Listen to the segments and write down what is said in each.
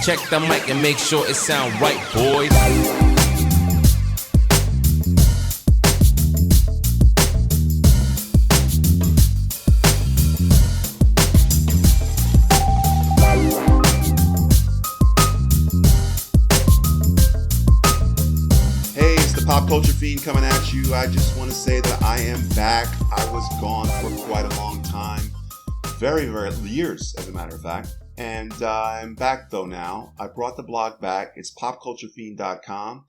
Check the mic and make sure it sound right, boys. Culture Fiend coming at you. I just want to say that I am back. I was gone for quite a long time. Very years, as a matter of fact. And I'm back though now. I brought the blog back. It's popculturefiend.com.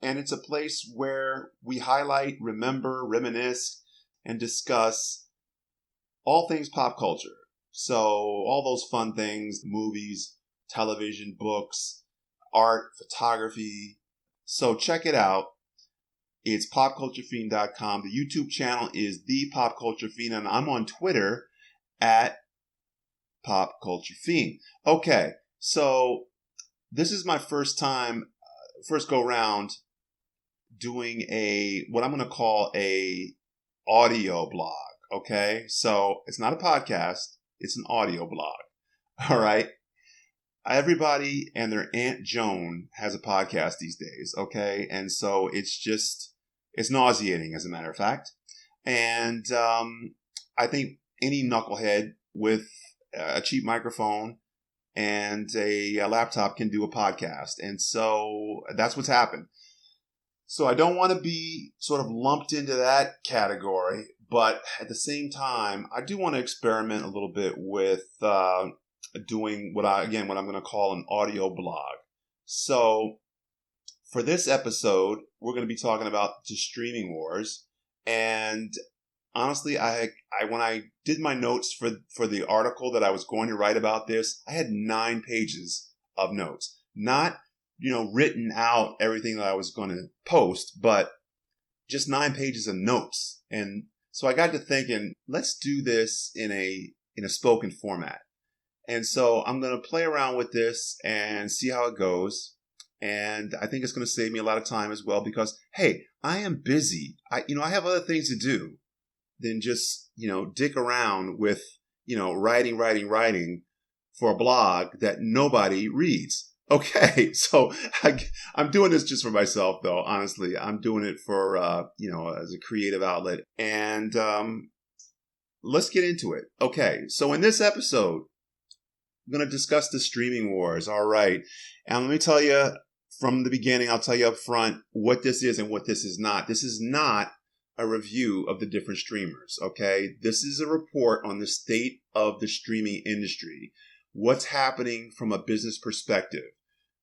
And it's a place where we highlight, remember, reminisce, and discuss all things pop culture. So all those fun things, movies, television, books, art, photography. So check it out. It's popculturefiend.com. The YouTube channel is The Pop Culture Fiend, and I'm on Twitter at Pop Culture Fiend. Okay, so this is my first go round doing what I'm going to call a audio blog. Okay, so it's not a podcast; it's an audio blog. All right. Everybody and their Aunt Joan has a podcast these days. Okay, and so it's nauseating, as a matter of fact. And I think any knucklehead with a cheap microphone and a laptop can do a podcast. And so that's what's happened. So I don't want to be sort of lumped into that category. But at the same time, I do want to experiment a little bit with doing what I'm going to call an audio blog. So for this episode, we're going to be talking about the streaming wars. And honestly, when I did my notes for the article that I was going to write about this, I had 9 pages of notes. Not, written out everything that I was going to post, but just 9 pages of notes. And so I got to thinking, let's do this in a spoken format. And so I'm going to play around with this and see how it goes. And I think it's going to save me a lot of time as well because, hey, I am busy. I have other things to do than just, dick around with, writing for a blog that nobody reads. Okay, so I'm doing this just for myself, though. Honestly, I'm doing it for, as a creative outlet. And let's get into it. Okay, so in this episode, I'm going to discuss the streaming wars. All right. And let me tell you from the beginning, I'll tell you up front what this is and what this is not. This is not a review of the different streamers. Okay. This is a report on the state of the streaming industry. What's happening from a business perspective,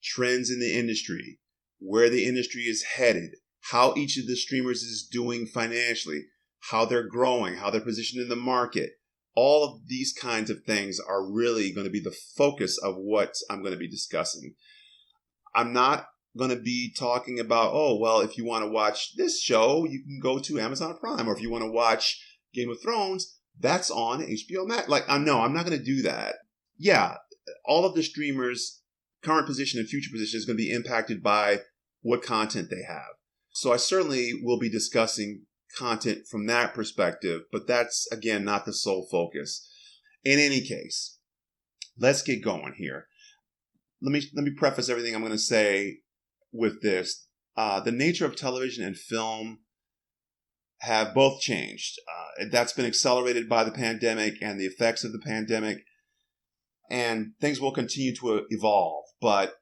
trends in the industry, where the industry is headed, how each of the streamers is doing financially, how they're growing, how they're positioned in the market. All of these kinds of things are really going to be the focus of what I'm going to be discussing. I'm not going to be talking about, if you want to watch this show, you can go to Amazon Prime. Or if you want to watch Game of Thrones, that's on HBO Max. I'm not going to do that. Yeah, all of the streamers' current position and future position is going to be impacted by what content they have. So I certainly will be discussing content from that perspective, but that's, again, not the sole focus. In any case, let's get going here. Let me preface everything I'm going to say with this. The nature of television and film have both changed. That's been accelerated by the pandemic and the effects of the pandemic, and things will continue to evolve. But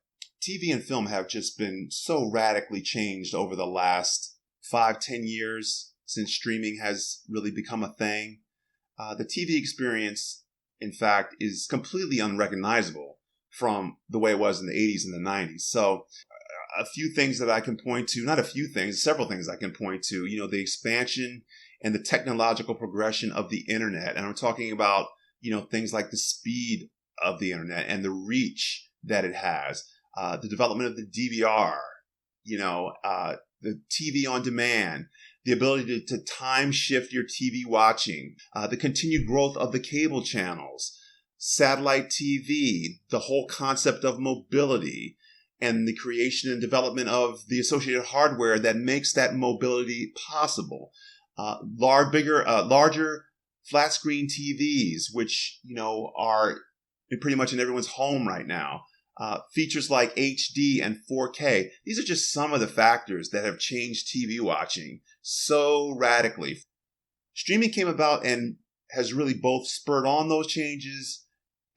TV and film have just been so radically changed over the last 5-10 years since streaming has really become a thing. The TV experience, in fact, is completely unrecognizable from the way it was in the 80s and the 90s. So a few things that I can point to, not a few things, several things I can point to, the expansion and the technological progression of the internet. And I'm talking about, things like the speed of the internet and the reach that it has, the development of the DVR, the TV on demand, the ability to time shift your TV watching, the continued growth of the cable channels, satellite TV, the whole concept of mobility, and the creation and development of the associated hardware that makes that mobility possible. Larger flat screen TVs, which, are pretty much in everyone's home right now. features like HD and 4K. These are just some of the factors that have changed TV watching so radically. Streaming came about and has really both spurred on those changes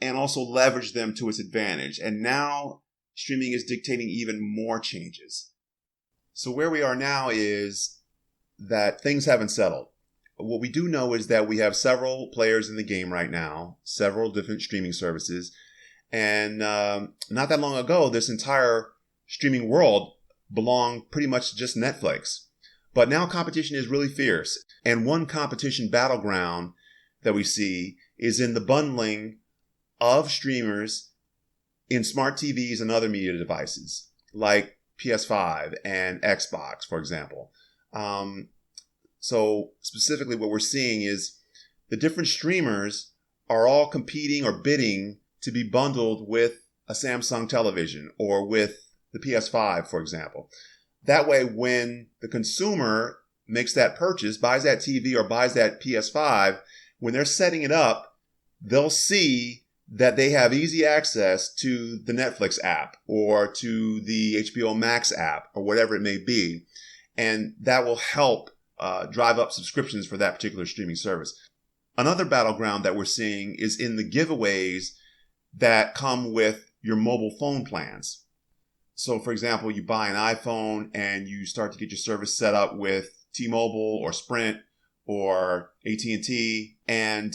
and also leveraged them to its advantage. And now streaming is dictating even more changes. So where we are now is that things haven't settled. What we do know is that we have several players in the game right now, several different streaming services. And not that long ago, this entire streaming world belonged pretty much to just Netflix. But now competition is really fierce. And one competition battleground that we see is in the bundling of streamers in smart TVs and other media devices, like PS5 and Xbox, for example. So specifically what we're seeing is the different streamers are all competing or bidding to be bundled with a Samsung television or with the PS5, for example. That way, when the consumer makes that purchase, buys that TV or buys that PS5, when they're setting it up, they'll see that they have easy access to the Netflix app or to the HBO Max app or whatever it may be. And that will help drive up subscriptions for that particular streaming service. Another battleground that we're seeing is in the giveaways that come with your mobile phone plans. So, for example, you buy an iPhone and you start to get your service set up with T-Mobile or Sprint or AT&T, and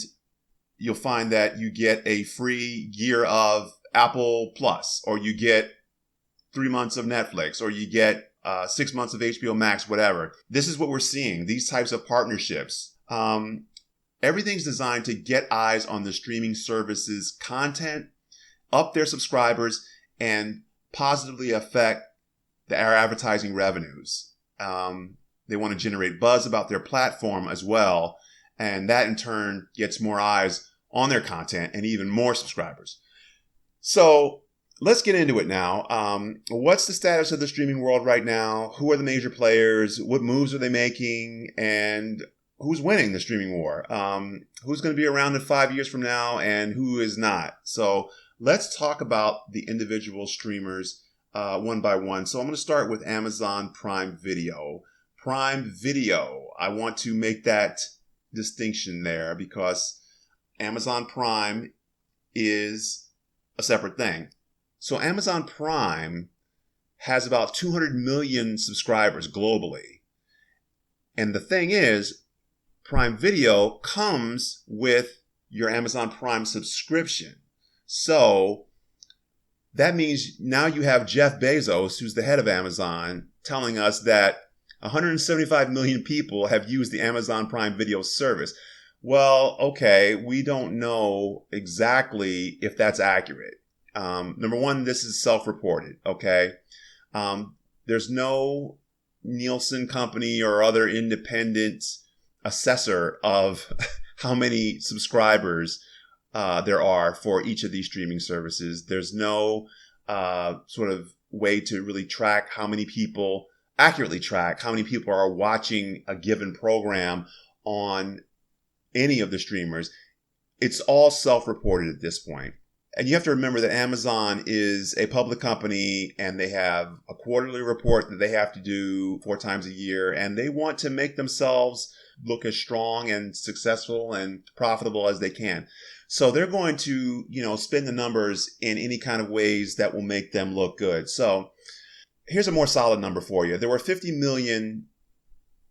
you'll find that you get a free year of Apple Plus, or you get 3 months of Netflix, or you get 6 months of HBO Max, whatever. This is what we're seeing, these types of partnerships. Everything's designed to get eyes on the streaming services content, up their subscribers, and positively affect our advertising revenues. They want to generate buzz about their platform as well, and that in turn gets more eyes on their content and even more subscribers. So let's get into it now. What's the status of the streaming world right now? Who are the major players? What moves are they making? And who's winning the streaming war? Who's going to be around in 5 years from now and who is not? So let's talk about the individual streamers one by one. So I'm going to start with Amazon Prime Video. Prime Video, I want to make that distinction there because Amazon Prime is a separate thing. So Amazon Prime has about 200 million subscribers globally. And the thing is, Prime Video comes with your Amazon Prime subscription. So that means now you have Jeff Bezos, who's the head of Amazon, telling us that 175 million people have used the Amazon Prime Video service. Well, okay, we don't know exactly if that's accurate. Number one, this is self-reported, okay? There's no Nielsen company or other independent assessor of how many subscribers there are for each of these streaming services. There's no sort of way to really accurately track how many people are watching a given program on any of the streamers. It's all self-reported at this point. And you have to remember that Amazon is a public company and they have a quarterly report that they have to do 4 times a year. And they want to make themselves look as strong and successful and profitable as they can. So they're going to, spin the numbers in any kind of ways that will make them look good. So here's a more solid number for you. There were 50 million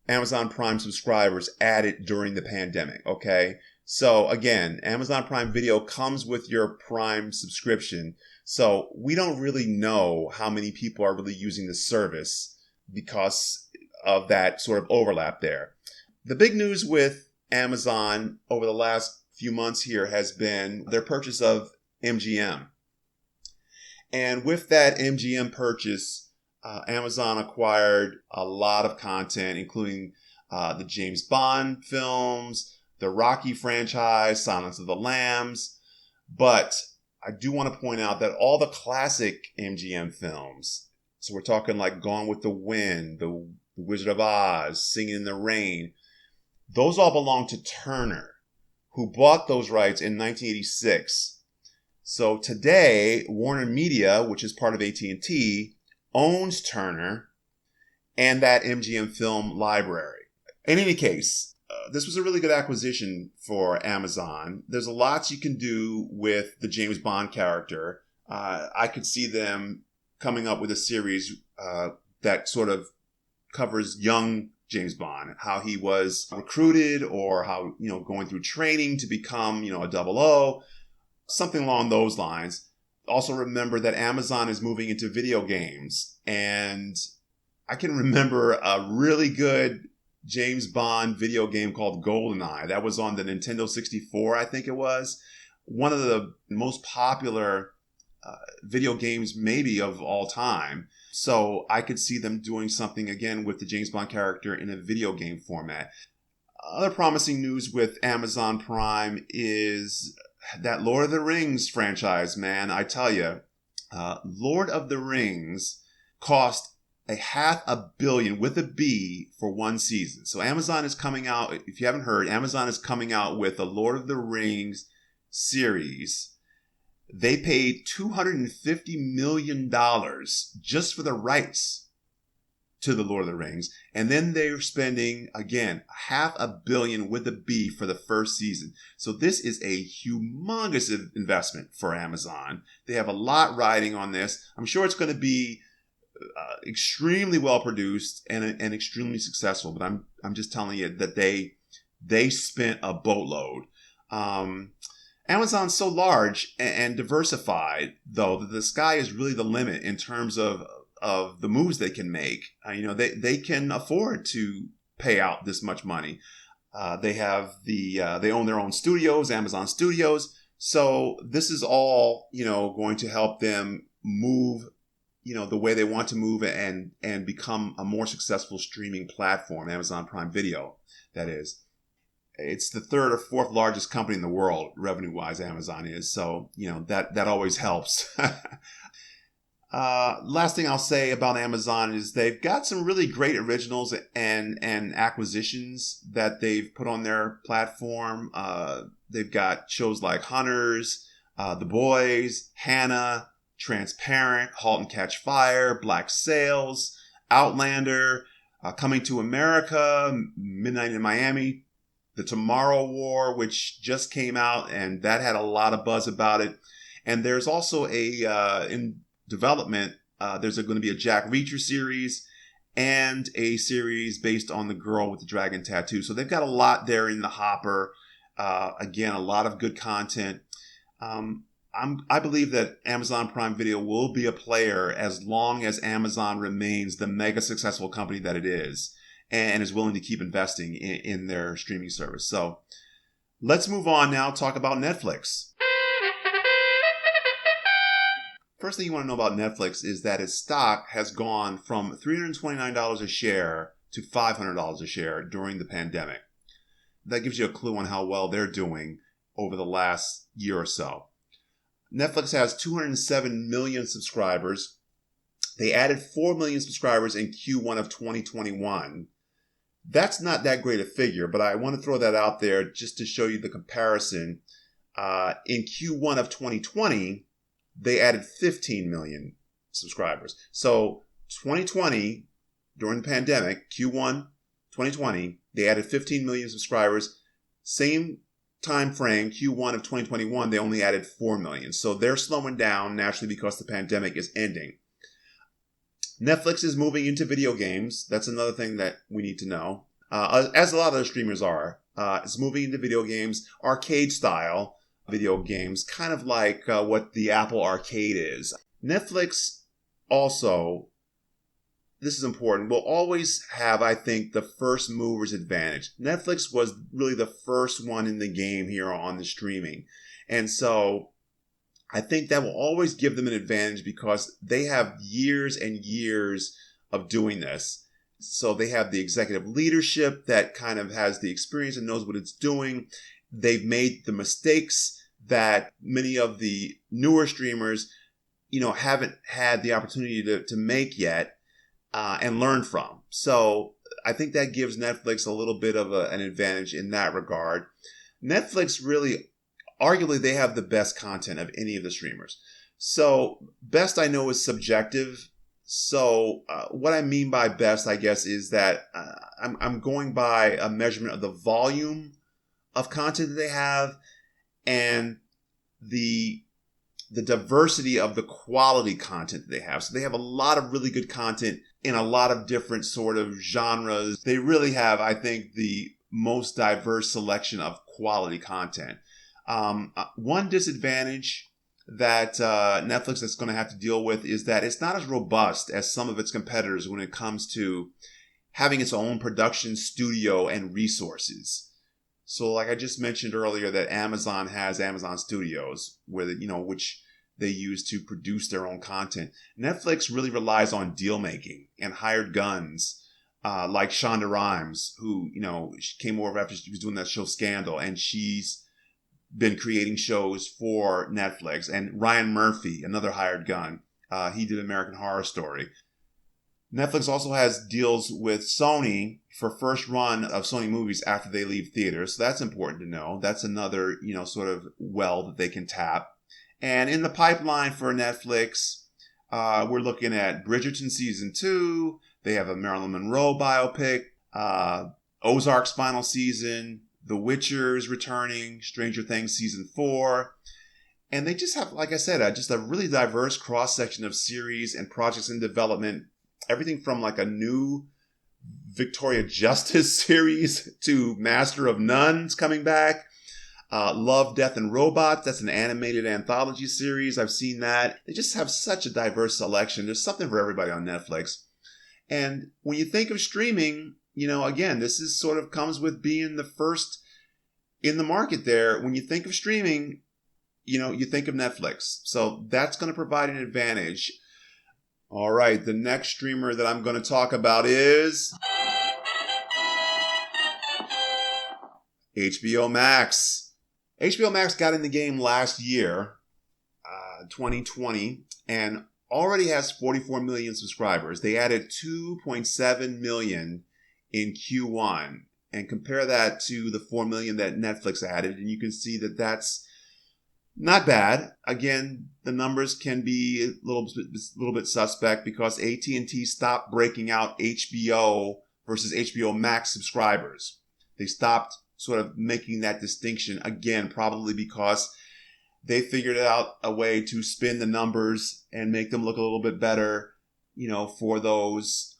Amazon Prime subscribers added during the pandemic, okay? So again, Amazon Prime Video comes with your Prime subscription. So we don't really know how many people are really using the service because of that sort of overlap there. The big news with Amazon over the last few months here has been their purchase of MGM. And with that MGM purchase, Amazon acquired a lot of content, including the James Bond films, the Rocky franchise, Silence of the Lambs. But I do want to point out that all the classic MGM films, so we're talking like Gone with the Wind, The Wizard of Oz, Singing in the Rain, those all belong to Turner, who bought those rights in 1986. So today, Warner Media, which is part of AT&T, owns Turner and that MGM film library. In any case, this was a really good acquisition for Amazon. There's a lot you can do with the James Bond character. I could see them coming up with a series that sort of covers young James Bond, how he was recruited or how, going through training to become, a 00, something along those lines. Also remember that Amazon is moving into video games, and I can remember a really good James Bond video game called GoldenEye. That was on the Nintendo 64, I think it was. One of the most popular video games maybe of all time. So I could see them doing something again with the James Bond character in a video game format. Other promising news with Amazon Prime is that Lord of the Rings franchise, man. I tell you, Lord of the Rings cost $500 million with a B for one season. So Amazon is coming out, if you haven't heard, Amazon is coming out with a Lord of the Rings series. They paid $250 million just for the rights to the Lord of the Rings. And then they're spending, again, $500 million with a B for the first season. So this is a humongous investment for Amazon. They have a lot riding on this. I'm sure it's going to be extremely well produced and extremely successful. But I'm just telling you that they spent a boatload. Amazon's so large and diversified, though, that the sky is really the limit in terms of the moves they can make. They can afford to pay out this much money. They own their own studios, Amazon Studios. So this is all, going to help them move, the way they want to move and become a more successful streaming platform, Amazon Prime Video, that is. It's the third or fourth largest company in the world, revenue-wise, Amazon is. So, that always helps. Last thing I'll say about Amazon is they've got some really great originals and acquisitions that they've put on their platform. They've got shows like Hunters, The Boys, Hannah, Transparent, Halt and Catch Fire, Black Sails, Outlander, Coming to America, Midnight in Miami, The Tomorrow War, which just came out, and that had a lot of buzz about it. And there's also in development, there's going to be a Jack Reacher series and a series based on the girl with the dragon tattoo. So they've got a lot there in the hopper. Again, a lot of good content. I believe that Amazon Prime Video will be a player as long as Amazon remains the mega successful company that it is and is willing to keep investing in their streaming service. So let's move on now, talk about Netflix. First thing you want to know about Netflix is that its stock has gone from $329 a share to $500 a share during the pandemic. That gives you a clue on how well they're doing over the last year or so. Netflix has 207 million subscribers. They added 4 million subscribers in Q1 of 2021. That's not that great a figure, but I want to throw that out there just to show you the comparison. In Q1 of 2020, they added 15 million subscribers. So 2020, during the pandemic, Q1 2020, they added 15 million subscribers. Same time frame, Q1 of 2021, they only added 4 million. So they're slowing down naturally because the pandemic is ending. Netflix is moving into video games. That's another thing that we need to know. As a lot of the streamers are. It's moving into video games, arcade style video games, kind of like what the Apple Arcade is. Netflix also, this is important, will always have, I think, the first mover's advantage. Netflix was really the first one in the game here on the streaming. And so I think that will always give them an advantage because they have years and years of doing this. So they have the executive leadership that kind of has the experience and knows what it's doing. They've made the mistakes that many of the newer streamers, haven't had the opportunity to make yet and learn from. So I think that gives Netflix a little bit of an advantage in that regard. Netflix really arguably they have the best content of any of the streamers. So best I know is subjective. So what I mean by best, I guess, is that I'm going by a measurement of the volume of content that they have and the diversity of the quality content that they have. So they have a lot of really good content in a lot of different sort of genres. They really have, I think, the most diverse selection of quality content. One disadvantage that Netflix is going to have to deal with is that it's not as robust as some of its competitors when it comes to having its own production studio and resources. So like I just mentioned earlier that Amazon has Amazon Studios where which they use to produce their own content. Netflix really relies on deal making and hired guns like Shonda Rhimes, who she came over after she was doing that show Scandal, and she's been creating shows for Netflix. And Ryan Murphy, another hired gun, he did American Horror Story. Netflix also has deals with Sony for first run of Sony movies after they leave theaters. So that's important to know. That's another, sort of well that they can tap. And in the pipeline for Netflix, we're looking at Bridgerton Season 2. They have a Marilyn Monroe biopic, Ozark's final season, The Witcher's returning, Stranger Things Season 4. And they just have, like I said, just a really diverse cross-section of series and projects in development. Everything from like a new Victoria Justice series to Master of Nuns coming back. Love, Death, and Robots. That's an animated anthology series. I've seen that. They just have such a diverse selection. There's something for everybody on Netflix. And when you think of streaming, again, this is sort of comes with being the first in the market there. When you think of streaming, you think of Netflix. So that's going to provide an advantage. All right, the next streamer that I'm going to talk about is HBO Max. HBO Max got in the game last year, 2020, and already has 44 million subscribers. They added 2.7 million in Q1. And compare that to the 4 million that Netflix added, and you can see that that's not bad. Again, the numbers can be a little bit suspect because AT&T stopped breaking out HBO versus HBO Max subscribers. They stopped sort of making that distinction, again, probably because they figured out a way to spin the numbers and make them look a little bit better, for those,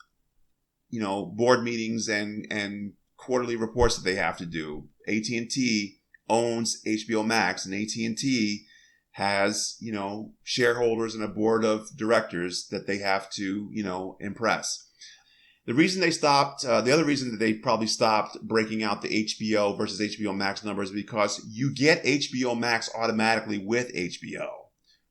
board meetings and quarterly reports that they have to do. AT&T owns HBO Max, and AT&T has, shareholders and a board of directors that they have to, impress. The reason they stopped, the other reason that they probably stopped breaking out the HBO versus HBO Max numbers is because you get HBO Max automatically with HBO.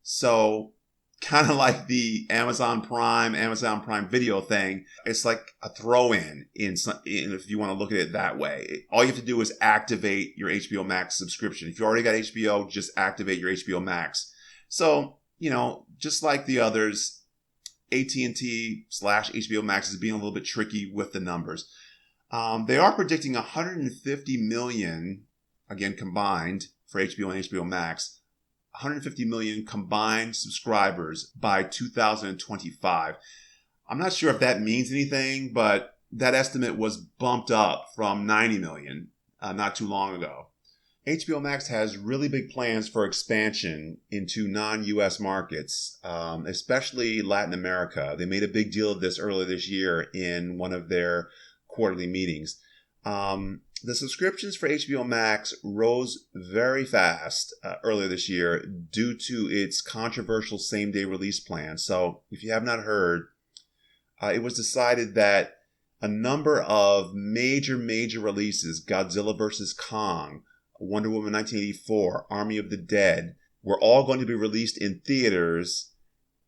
So kind of like the Amazon Prime Video thing, it's like a throw-in if you want to look at it that way. All you have to do is activate your HBO Max subscription. If you already got HBO, just activate your HBO Max. So, just like the others, AT&T/HBO Max is being a little bit tricky with the numbers. They are predicting 150 million, again, combined for HBO and HBO Max, 150 million combined subscribers by 2025. I'm not sure if that means anything, but that estimate was bumped up from 90 million not too long ago. HBO Max has really big plans for expansion into non-US markets, especially Latin America. They made a big deal of this earlier this year in one of their quarterly meetings. The subscriptions for HBO Max rose very fast earlier this year due to its controversial same-day release plan. So if you have not heard, it was decided that a number of major releases, Godzilla vs. Kong, Wonder Woman 1984, Army of the Dead, were all going to be released in theaters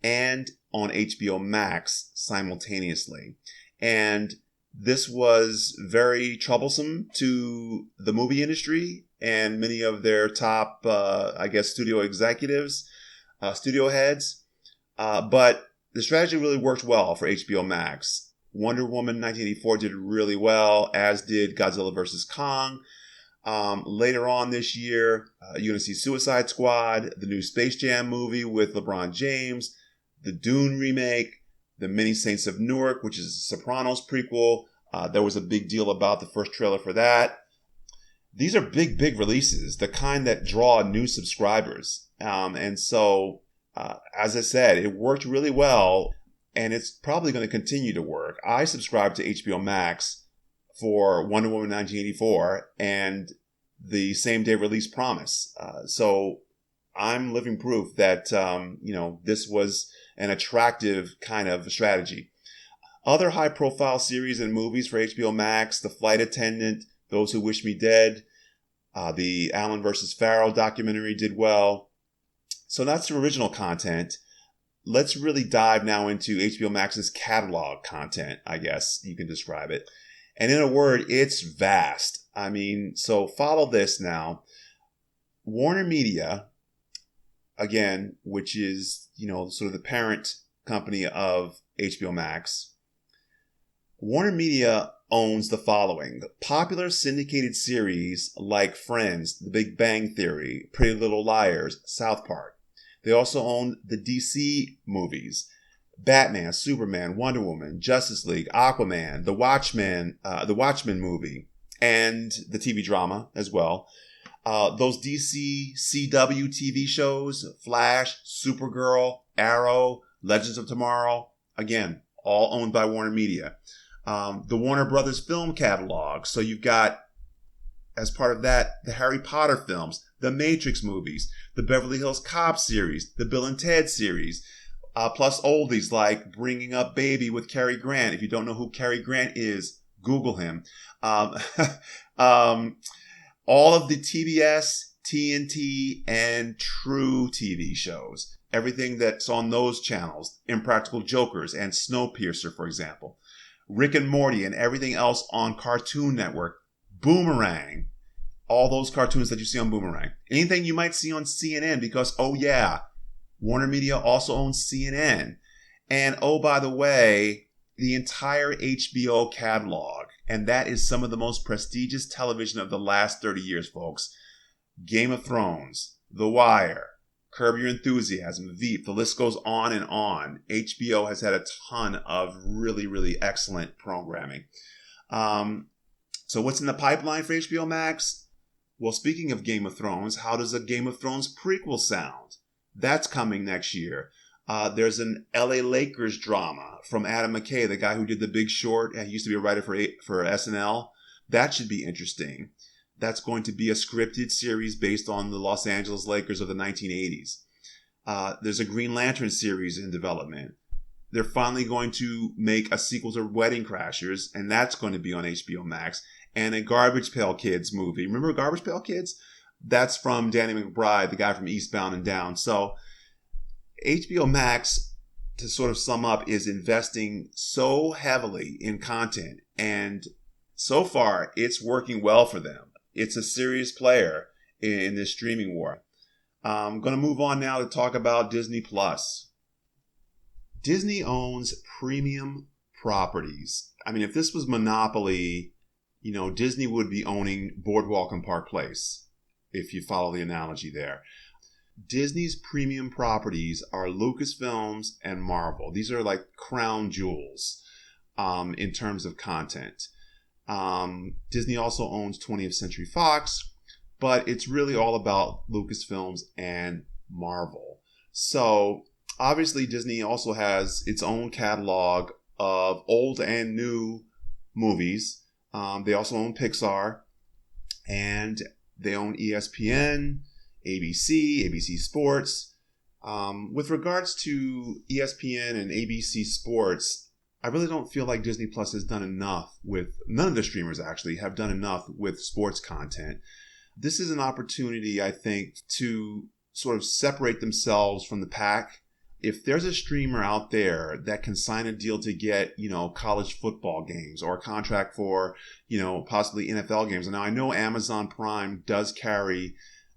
and on HBO Max simultaneously. And this was very troublesome to the movie industry and many of their top, studio executives, studio heads. But the strategy really worked well for HBO Max. Wonder Woman 1984 did really well, as did Godzilla vs. Kong. Later on this year, you're going to see Suicide Squad, the new Space Jam movie with LeBron James, the Dune remake, the Many Saints of Newark, which is a Sopranos prequel. There was a big deal about the first trailer for that. These are big, big releases, the kind that draw new subscribers. And so, as I said, it worked really well, and it's probably going to continue to work. I subscribe to HBO Max for Wonder Woman 1984 and the same day release promise. So I'm living proof that, this was an attractive kind of strategy. Other high profile series and movies for HBO Max: The Flight Attendant, Those Who Wish Me Dead, the Allen versus Farrell documentary did well. So that's the original content. Let's really dive now into HBO Max's catalog content, I guess you can describe it. And in a word, it's vast. I mean, so follow this now. Warner Media, again, which is, sort of the parent company of HBO Max. Warner Media owns the following: popular syndicated series like Friends, The Big Bang Theory, Pretty Little Liars, South Park. They also own the DC movies: Batman, Superman, Wonder Woman, Justice League, Aquaman, the Watchmen movie, and the TV drama as well. Those DC CW TV shows: Flash, Supergirl, Arrow, Legends of Tomorrow, again, all owned by Warner Media. The Warner Brothers film catalog. So you've got, as part of that, the Harry Potter films, the Matrix movies, the Beverly Hills Cop series, the Bill and Ted series, plus oldies like Bringing Up Baby with Cary Grant. If you don't know who Cary Grant is, Google him. All of the TBS, TNT, and True TV shows. Everything that's on those channels. Impractical Jokers and Snowpiercer, for example. Rick and Morty and everything else on Cartoon Network. Boomerang. All those cartoons that you see on Boomerang. Anything you might see on CNN, because, oh yeah, Warner Media also owns CNN. And oh, by the way, the entire HBO catalog. And that is some of the most prestigious television of the last 30 years, folks. Game of Thrones, The Wire, Curb Your Enthusiasm, Veep, the list goes on and on. HBO has had a ton of really, really excellent programming. So what's in the pipeline for HBO Max? Well, speaking of Game of Thrones, how does a Game of Thrones prequel sound? That's coming next year. There's an LA Lakers drama from Adam McKay, the guy who did The Big Short and he used to be a writer for SNL. That should be interesting. That's going to be a scripted series based on the Los Angeles Lakers of the 1980s. There's a Green Lantern series in development. They're finally going to make a sequel to Wedding Crashers, and that's going to be on HBO Max. And a Garbage Pail Kids movie. Remember Garbage Pail Kids? That's from Danny McBride, the guy from Eastbound and Down. So HBO Max, to sort of sum up, is investing so heavily in content. And so far, it's working well for them. It's a serious player in this streaming war. I'm going to move on now to talk about Disney Plus. Disney owns premium properties. I mean, if this was Monopoly, Disney would be owning Boardwalk and Park Place, if you follow the analogy there. Disney's premium properties are Lucasfilms and Marvel. These are like crown jewels in terms of content. Disney also owns 20th Century Fox, but it's really all about Lucasfilms and Marvel. So obviously Disney also has its own catalog of old and new movies. They also own Pixar, and they own ESPN, ABC, ABC Sports. With regards to ESPN and ABC Sports, I really don't feel like Disney Plus has done enough with, none of the streamers actually have done enough with sports content. This is an opportunity, I think, to sort of separate themselves from the pack. If there's a streamer out there that can sign a deal to get, college football games or a contract for, possibly NFL games. And now I know Amazon Prime does carry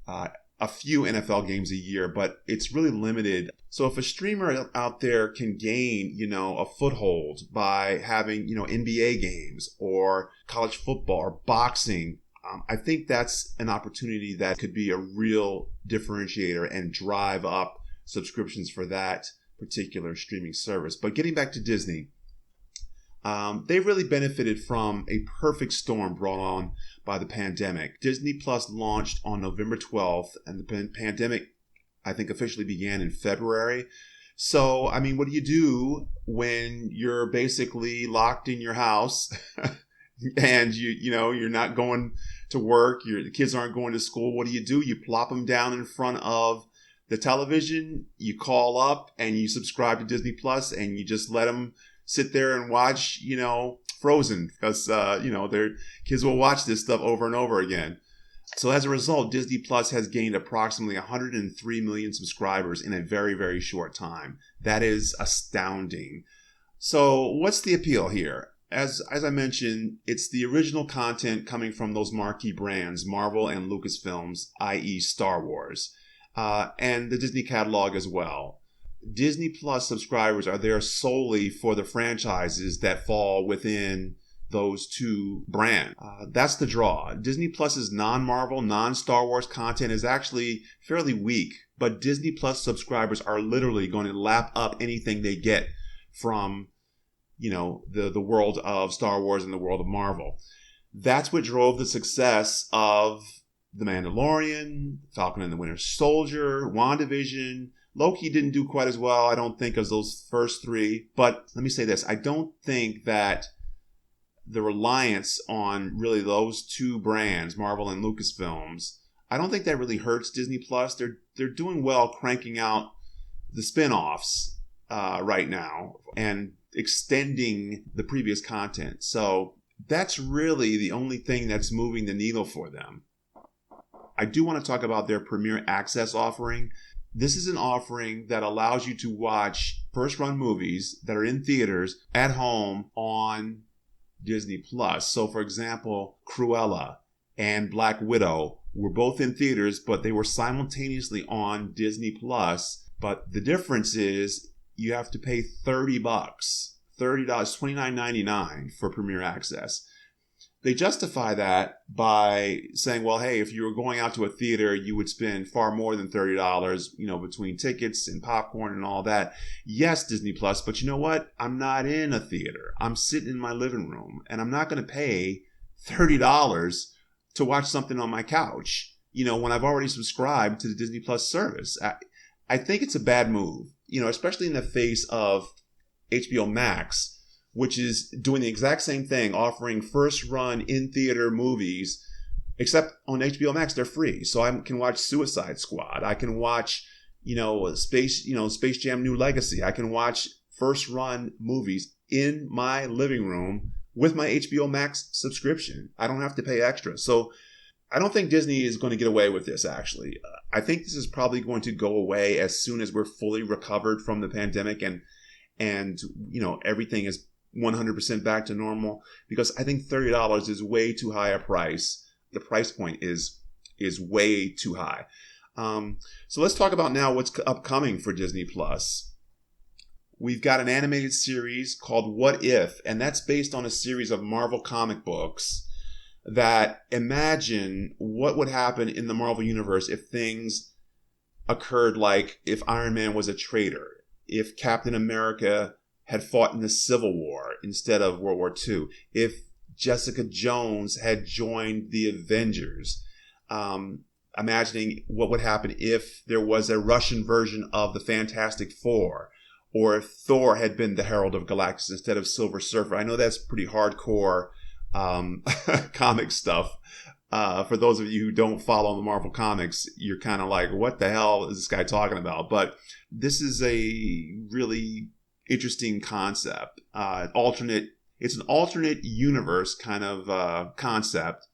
a few NFL games a year, but it's really limited. So if a streamer out there can gain, a foothold by having, NBA games or college football or boxing I think that's an opportunity that could be a real differentiator and drive up subscriptions for that particular streaming service. But getting back to Disney, they really benefited from a perfect storm brought on by the pandemic. Disney Plus launched on November 12th, and the pandemic, I think, officially began in February. So, I mean, what do you do when you're basically locked in your house and you're not going to work, the kids aren't going to school? What do? You plop them down in front of the television, you call up and you subscribe to Disney Plus, and you just let them sit there and watch, Frozen, because, their kids will watch this stuff over and over again. So as a result, Disney Plus has gained approximately 103 million subscribers in a very, very short time. That is astounding. So what's the appeal here? As I mentioned, it's the original content coming from those marquee brands, Marvel and Lucasfilms, i.e. Star Wars, and the Disney catalog as well. Disney Plus subscribers are there solely for the franchises that fall within those two brands. That's the draw. Disney Plus's non-Marvel, non-Star Wars content is actually fairly weak, but Disney Plus subscribers are literally going to lap up anything they get from, the world of Star Wars and the world of Marvel. That's what drove the success of The Mandalorian, Falcon and the Winter Soldier, WandaVision. Loki didn't do quite as well, I don't think, as those first three. But let me say this. I don't think that the reliance on really those two brands, Marvel and Lucasfilms, I don't think that really hurts Disney Plus. They're doing well cranking out the spin-offs right now and extending the previous content. So that's really the only thing that's moving the needle for them. I do want to talk about their Premier Access offering. This is an offering that allows you to watch first-run movies that are in theaters at home on Disney Plus. So, for example, Cruella and Black Widow were both in theaters, but they were simultaneously on Disney Plus. But the difference is you have to pay $30, $29.99 for Premier Access. They justify that by saying, well, hey, if you were going out to a theater, you would spend far more than $30, between tickets and popcorn and all that. Yes, Disney Plus, but you know what? I'm not in a theater. I'm sitting in my living room, and I'm not going to pay $30 to watch something on my couch, when I've already subscribed to the Disney Plus service. I think it's a bad move, especially in the face of HBO Max, which is doing the exact same thing, offering first-run in-theater movies, except on HBO Max, they're free. So I can watch Suicide Squad. I can watch, Space Jam: New Legacy. I can watch first-run movies in my living room with my HBO Max subscription. I don't have to pay extra. So I don't think Disney is going to get away with this, actually. I think this is probably going to go away as soon as we're fully recovered from the pandemic and everything is 100% back to normal, because I think $30 is way too high a price. The price point is way too high. So let's talk about now what's upcoming for Disney Plus. We've got an animated series called What If, and that's based on a series of Marvel comic books that imagine what would happen in the Marvel universe if things occurred like if Iron Man was a traitor, if Captain America had fought in the Civil War instead of World War II, if Jessica Jones had joined the Avengers, imagining what would happen if there was a Russian version of the Fantastic Four, or if Thor had been the Herald of Galactus instead of Silver Surfer. I know that's pretty hardcore comic stuff. For those of you who don't follow the Marvel comics, you're kind of like, what the hell is this guy talking about? But this is a really interesting concept. It's an alternate universe kind of concept.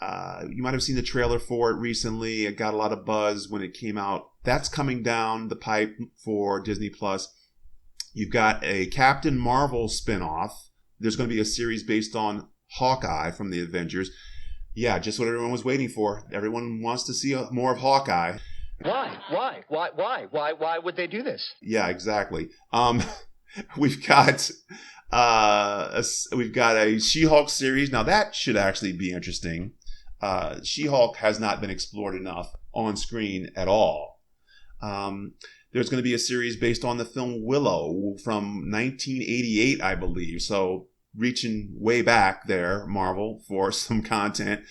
You might have seen the trailer for it recently. It got a lot of buzz when it came out. That's coming down the pipe for Disney Plus. You've got a Captain Marvel spinoff. There's going to be a series based on Hawkeye from the Avengers. Yeah, just what everyone was waiting for. Everyone wants to see more of Hawkeye. Why would they do this? Yeah, exactly. We've got a She-Hulk series. Now that should actually be interesting. She-Hulk has not been explored enough on screen at all. There's going to be a series based on the film Willow from 1988, I believe. So reaching way back there, Marvel, for some content.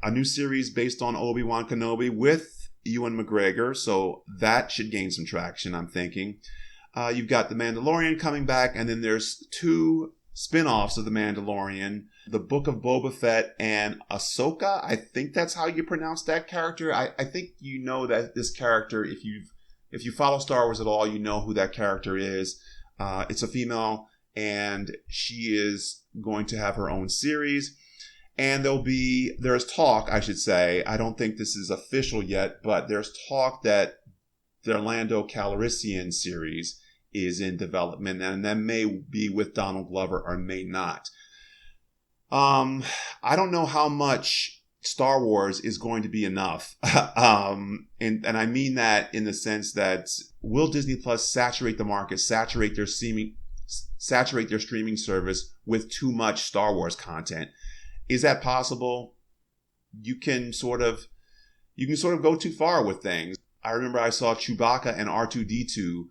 A new series based on Obi-Wan Kenobi with Ewan McGregor. So that should gain some traction, I'm thinking. You've got The Mandalorian coming back, and then there's 2 spin-offs of The Mandalorian, The Book of Boba Fett and Ahsoka. I think that's how you pronounce that character. I think you know that this character, if you follow Star Wars at all, you know who that character is. It's a female, and she is going to have her own series. And there's talk, I should say, I don't think this is official yet, but there's talk that the Orlando Calrissian series is in development, and that may be with Donald Glover or may not. I don't know how much Star Wars is going to be enough. And I mean that in the sense that will Disney Plus saturate the market, saturate their streaming service with too much Star Wars content? Is that possible? You can sort of go too far with things. I remember I saw Chewbacca and R2-D2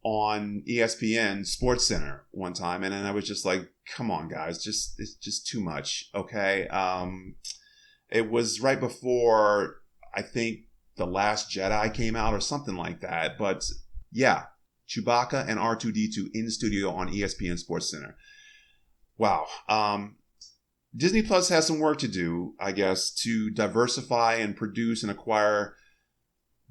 on ESPN Sports Center one time, and then I was just like, come on, guys, it's just too much, okay? It was right before, I think, The Last Jedi came out or something like that. But yeah, Chewbacca and R2-D2 in studio on ESPN Sports Center. Wow. Disney Plus has some work to do, I guess, to diversify and produce and acquire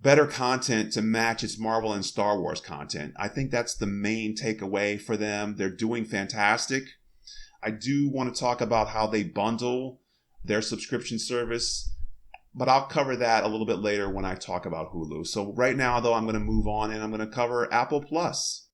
better content to match its Marvel and Star Wars content. I think that's the main takeaway for them. They're doing fantastic. I do want to talk about how they bundle their subscription service, but I'll cover that a little bit later when I talk about Hulu. So right now, though, I'm going to move on and I'm going to cover Apple Plus.